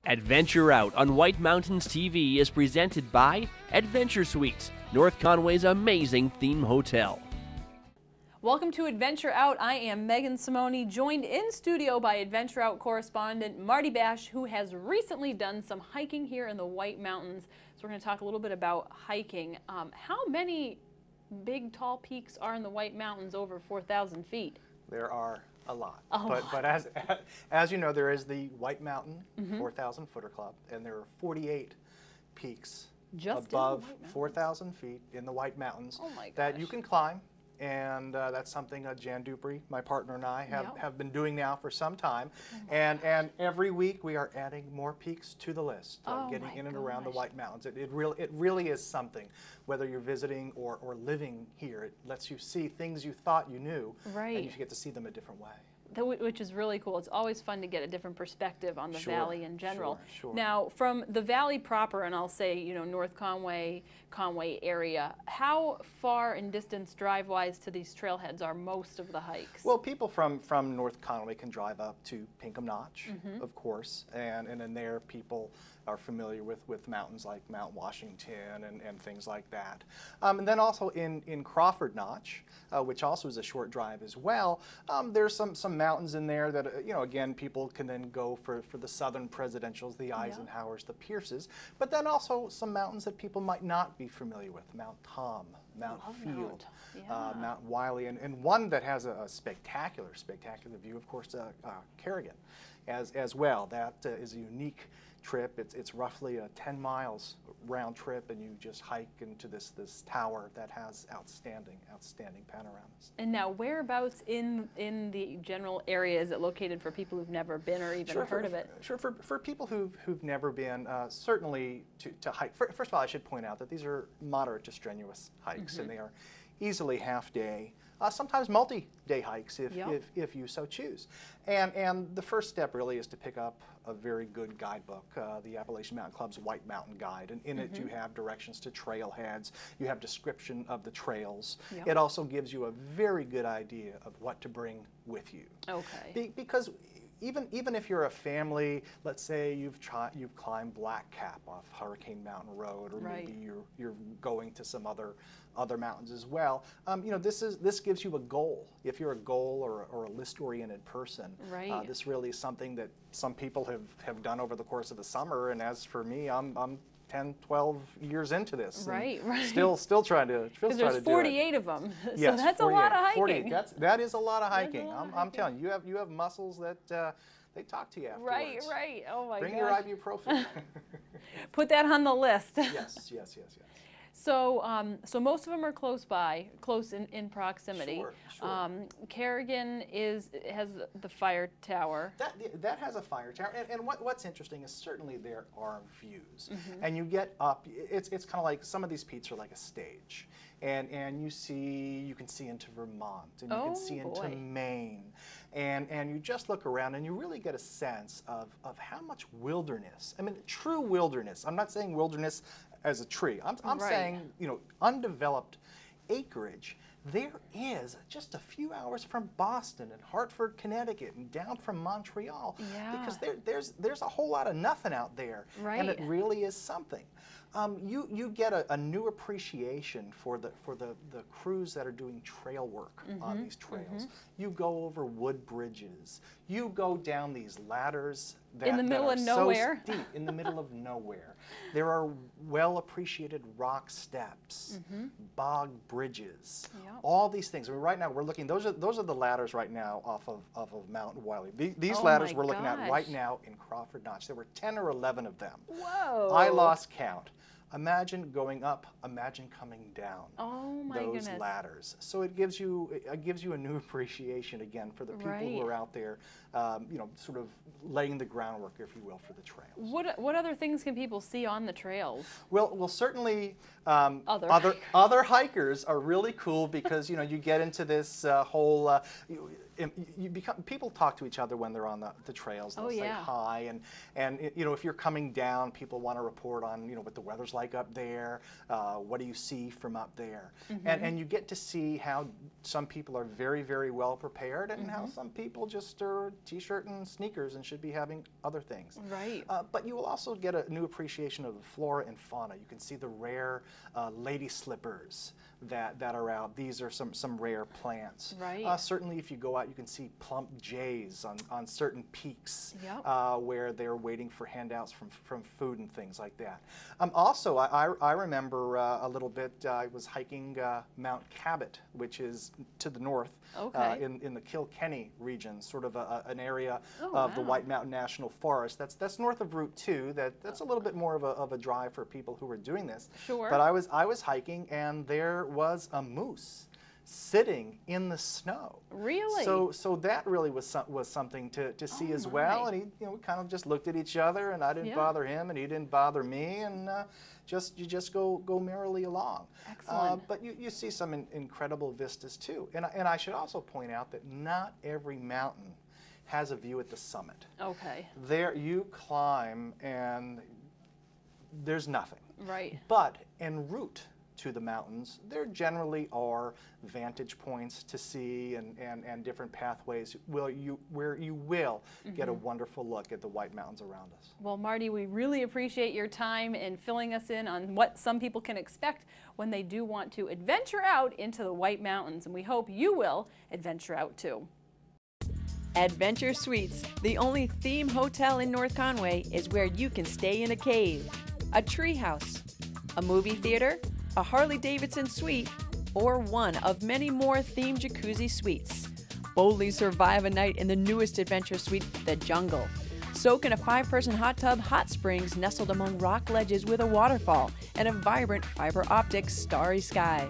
Adventure Out on White Mountains TV is presented by Adventure Suites, North Conway's amazing theme hotel. Welcome to Adventure Out. I am Meghan Simone, joined in studio by Adventure Out correspondent Marty Basch, who has recently done some hiking here in the White Mountains. So we're going to talk a little bit about hiking. How many big, tall peaks are in the White Mountains over 4,000 feet? There are a lot. But as you know, there is the White Mountain 4,000 footer club, and there are 48 peaks just above 4,000 feet in the White Mountains that you can climb. And that's something Jan Dupree, my partner, and I have been doing now for some time. And every week we are adding more peaks to the list, getting in and around the White Mountains. It really is something. Whether you're visiting or living here, it lets you see things you thought you knew, and you get to see them a different way. Which is really cool. It's always fun to get a different perspective on the valley in general. Sure. Now, from the valley proper, and I'll say, you know, North Conway area, how far in distance drive-wise to these trailheads are most of the hikes? Well, people from North Conway can drive up to Pinkham Notch, of course, and then there people are familiar with mountains like Mount Washington and things like that. And then also in Crawford Notch, which also is a short drive as well, there's some mountains in there that, you know, again, people can then go for the southern presidentials, the Eisenhowers, the Pierces, but then also some mountains that people might not be familiar with, Mount Tom, Mount Field, Mount Wiley, and one that has a spectacular view, of course, Kerrigan as well. That is a unique trip. It's roughly 10 miles round trip, and you just hike into this tower that has outstanding panoramas. And now, whereabouts in the general area is it located for people who've never been or even heard of it? Sure, for people who've never been, certainly to hike. First of all, I should point out that these are moderate to strenuous hikes, and they are easily half-day, sometimes multi-day hikes if you so choose. And the first step really is to pick up a very good guidebook, the Appalachian Mountain Club's White Mountain Guide. And in it you have directions to trailheads, you have description of the trails. It also gives you a very good idea of what to bring with you. Okay. Because even if you're a family, let's say you've climbed Black Cap off Hurricane Mountain Road, or maybe you're going to some other mountains as well. You know, this gives you a goal. If you're a goal or a list-oriented person, this really is something that some people have done over the course of the summer. And as for me, I'm 10, 12 years into this. Right. Still trying to Because there's 48 of them. Yes, so that's 48, a lot of hiking. That is a lot of hiking. I'm telling you, you have muscles that they talk to you afterwards. Right. Oh my gosh. Bring your ibuprofen. Put that on the list. Yes. So, so most of them are close in proximity. Sure. Kerrigan has the fire tower. That has a fire tower, and what's interesting is certainly there are views, and you get up. It's kind of like some of these peaks are like a stage, and you can see into Vermont, and you can see into Maine, and you just look around and you really get a sense of how much wilderness. I mean, true wilderness. I'm not saying wilderness as a tree. I'm saying, you know, undeveloped acreage. There is just a few hours from Boston and Hartford, Connecticut, and down from Montreal, because there's a whole lot of nothing out there, and it really is something. You get a new appreciation for the crews that are doing trail work on these trails. You go over wood bridges. You go down these ladders that in the middle of nowhere. So steep, in the middle of nowhere. There are well appreciated rock steps, bog bridges, all these things. I mean, right now we're looking. Those are the ladders right now off of Mount Wiley. These ladders we're looking at right now in Crawford Notch. There were 10 or 11 of them. Whoa! I lost count. Imagine going up, imagine coming down those ladders. So it gives you a new appreciation again for the people who are out there, you know, sort of laying the groundwork, if you will, for the trails. What other things can people see on the trails? Well, certainly other hikers are really cool because, you know, you get into this whole people talk to each other when they're on the trails. They'll say hi, and you know, if you're coming down, people want to report on, you know, what the weather's like up there, what do you see from up there, and you get to see how some people are very, very well prepared, and how some people just are t-shirt and sneakers and should be having other things. Right. But you will also get a new appreciation of the flora and fauna. You can see the rare lady slippers that are out. These are some rare plants. Right. Certainly if you go out, you can see plump jays on certain peaks where they're waiting for handouts from food and things like that. Also, I remember a little bit, I was hiking Mount Cabot, which is to the north in the Kilkenny region, sort of an area of the White Mountain National Forest. That's north of Route 2. That's a little bit more of a drive for people who are doing this. Sure. But I was hiking, and there was a moose sitting in the snow. Really? So that really was something to see as well. And we kind of just looked at each other, and I didn't bother him, and he didn't bother me, and you just go merrily along. Excellent. But you see some incredible vistas too. And I should also point out that not every mountain has a view at the summit. Okay. There you climb, and there's nothing. Right. But en route to the mountains, there generally are vantage points to see and different pathways where you will get a wonderful look at the White Mountains around us. Well, Marty, we really appreciate your time and filling us in on what some people can expect when they do want to adventure out into the White Mountains, and we hope you will adventure out too. Adventure Suites, the only theme hotel in North Conway, is where you can stay in a cave, a treehouse, a movie theater, a Harley-Davidson suite, or one of many more themed jacuzzi suites. Boldly survive a night in the newest adventure suite, the Jungle. Soak in a 5-person hot tub hot springs nestled among rock ledges with a waterfall and a vibrant fiber optic starry sky.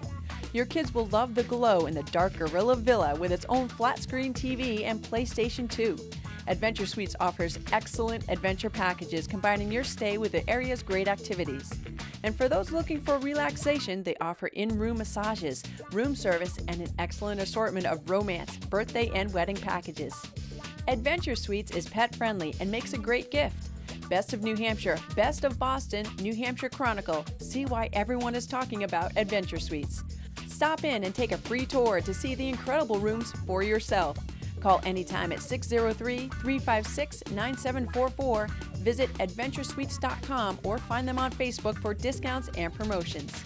Your kids will love the glow in the dark Gorilla Villa with its own flat screen TV and PlayStation 2. Adventure Suites offers excellent adventure packages combining your stay with the area's great activities. And for those looking for relaxation, they offer in-room massages, room service, and an excellent assortment of romance, birthday, and wedding packages. Adventure Suites is pet-friendly and makes a great gift. Best of New Hampshire, Best of Boston, New Hampshire Chronicle. See why everyone is talking about Adventure Suites. Stop in and take a free tour to see the incredible rooms for yourself. Call anytime at 603-356-9744, visit adventuresuites.com, or find them on Facebook for discounts and promotions.